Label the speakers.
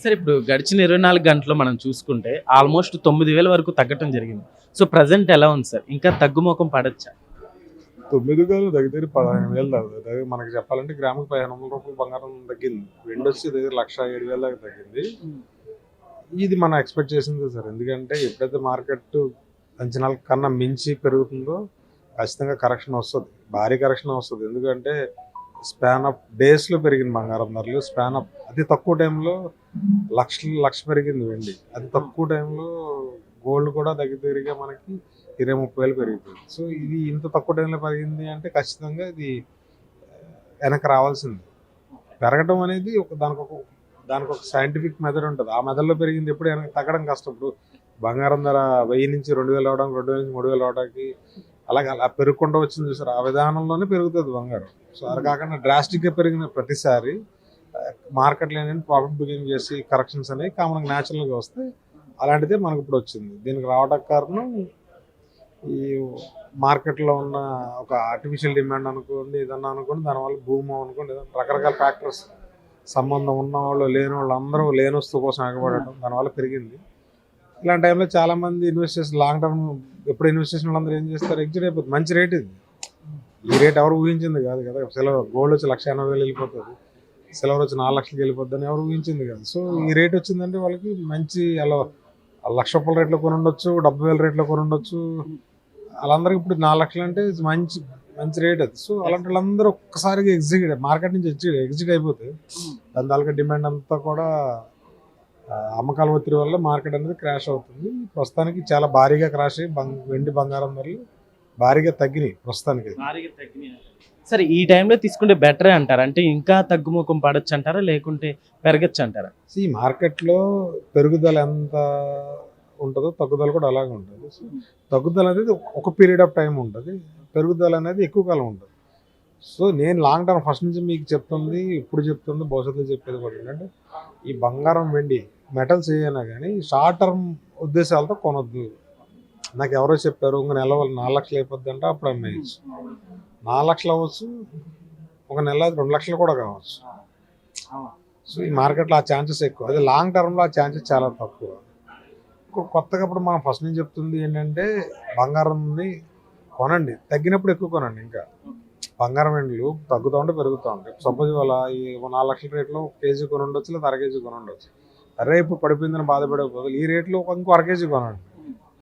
Speaker 1: Sir ఇప్పుడు గడిచిన 24 గంటలు మనం చూసుకుంటే ఆల్మోస్ట్ 9,000 వరకు తగ్గటం జరిగింది. సో ప్రెజెంట్ ఎలా ఉంది సార్? ఇంకా తగ్గుముఖం పడొచ్చా?
Speaker 2: 9 కాదు దగ్గర 15,000 తగ్గుతుంది. మనకి చెప్పాలంటే గ్రాముకి 1,500 రూపాయలు బంగారం తగ్గింది. వెండి వచ్చి దగ్గర 1,07,000 దాకా తగ్గింది. ఇది మనం ఎక్స్పెక్ట్ చేసింది సార్. ఎందుకంటే ఎప్పుడైతే మార్కెట్ అంచనాల కన్నా మించి పెరుగుతుందో ఖచ్చితంగా కరెక్షన్ వస్తుంది, భారీ కరెక్షన్ వస్తుంది. ఎందుకంటే స్పాన్ ఆఫ్ డేస్లో పెరిగింది బంగారం ధరలు. స్పాన్ ఆఫ్ అతి తక్కువ టైంలో లక్ష పెరిగింది వెండి. అతి తక్కువ టైంలో గోల్డ్ కూడా దగ్గరగా మనకి 20-30 వేలు పెరిగిపోయింది. సో ఇది ఇంత తక్కువ టైంలో పెరిగింది అంటే ఖచ్చితంగా ఇది వెనక్కి రావాల్సింది. పెరగడం అనేది దానికి ఒక సైంటిఫిక్ మెథడ్ ఉంటుంది. ఆ మెథడ్లో పెరిగింది ఎప్పుడు వెనక్కి తగ్గడం కష్టం. ఇప్పుడు బంగారం ధర 1000 నుంచి 2,000 అవడానికి, 2,000 నుంచి 3,000 అవడానికి అలాగే అలా పెరుగుకుంటూ వచ్చింది చూసారు. ఆ విధానంలోనే పెరుగుతుంది బంగారం. సో అది కాకుండా డ్రాస్టిక్గా పెరిగిన ప్రతిసారి మార్కెట్లో ఏంటంటే ప్రాఫిట్ బుకింగ్ చేసి కరెక్షన్స్ అనేవి కామన్గా న్యాచురల్గా వస్తాయి. అలాంటిదే మనకు ఇప్పుడు వచ్చింది. దీనికి రావడానికి కారణం ఈ మార్కెట్లో ఉన్న ఒక ఆర్టిఫిషియల్ డిమాండ్ అనుకోండి, ఏదన్నా అనుకోండి, దానివల్ల భూమి అనుకోండి, ఏదన్నా రకరకాల ఫ్యాక్టర్స్, సంబంధం ఉన్న వాళ్ళు లేని వాళ్ళు అందరూ లేని వస్తువు కోసం ఎగబడటం దానివల్ల పెరిగింది. ఇలాంటి టైంలో చాలామంది ఇన్వెస్టర్స్ లాంగ్ టర్మ్ ఎప్పుడు ఇన్వెస్టేషన్ వాళ్ళందరూ ఏం చేస్తారు, ఎగ్జిట్ అయిపోతుంది. మంచి రేట్ ఇది. ఈ రేట్ ఎవరు ఊహించింది కాదు కదా. గోల్డ్ వచ్చి 1,80,000 వెళ్ళిపోతుంది, సిల్వర్ వచ్చి 4 లక్షలకి వెళ్ళిపోద్ది అని ఎవరు ఊహించింది కాదు. సో ఈ రేట్ వచ్చిందంటే వాళ్ళకి మంచి అలా 1,00,000 రూపాయల రేట్లో కొని ఉండొచ్చు, 70,000 రేట్లో కొని ఉండొచ్చు. వాళ్ళందరికీ ఇప్పుడు 4 లక్షలు అంటే మంచి మంచి రేట్ అది. సో అలాంటి వాళ్ళందరూ ఒక్కసారిగా మార్కెట్ నుంచి ఎగ్జిట్ అయిపోతే దాని తాలూకా డిమాండ్ అంతా కూడా అమ్మకాల ఒత్తిడి వల్ల మార్కెట్ అనేది క్రాష్ అవుతుంది. ప్రస్తుతానికి చాలా భారీగా క్రాష్ అయ్యి వెండి బంగారం ధరలు భారీగా తగ్గినాయి ప్రస్తుతానికి.
Speaker 1: సరే ఈ టైంలో తీసుకుంటే బెటరే అంటారా? అంటే ఇంకా తగ్గుముఖం పడొచ్చు అంటారా, లేకుంటే పెరగచ్చు అంటారా?
Speaker 2: ఈ మార్కెట్లో పెరుగుదల ఎంత ఉంటుందో తగ్గుదల కూడా అలాగే ఉంటుంది. సో తగ్గుదల అనేది ఒక పీరియడ్ ఆఫ్ టైం ఉంటుంది, పెరుగుదల అనేది ఎక్కువ కాలం ఉంటుంది. సో నేను లాంగ్ టర్మ్ ఫస్ట్ నుంచి మీకు చెప్తుంది, ఇప్పుడు చెప్తుంది, భవిష్యత్తులో చెప్పేది కూడా ఏంటంటే ఈ బంగారం వెండి మెటల్స్ ఏదైనా కానీ షార్ట్ టర్మ్ ఉద్దేశాలతో కొనొద్దు. నాకు ఎవరో చెప్పారు ఇంక నెల 4 లక్షలు అయిపోద్ది అంటే అప్పుడు అమ్మేయచ్చు. 4 లక్షలు అవ్వచ్చు, ఒక నెల 2 లక్షలు కూడా కావచ్చు. సో ఈ మార్కెట్లో ఆ ఛాన్సెస్ ఎక్కువ. అదే లాంగ్ టర్మ్లో ఆ ఛాన్సెస్ చాలా తక్కువ. కొత్తగా ఇప్పుడు మనం ఫస్ట్ నుంచి చెప్తుంది ఏంటంటే బంగారంని కొనండి, తగ్గినప్పుడు ఎక్కువ కొనండి. ఇంకా బంగారం వెండిలు తగ్గుతూ ఉంటే పెరుగుతూ ఉంటాయి. సపోజ్ ఇవాళ ఈ 4 లక్షల రేట్లో కేజీ కొని ఉండొచ్చు, లేదా 1/2 కేజీ కొని ఉండొచ్చు. అరే ఇప్పుడు పడిపోయిందని బాధపడే బదులు ఈ రేట్లో ఇంకో 1/2 కేజీ కొనండి.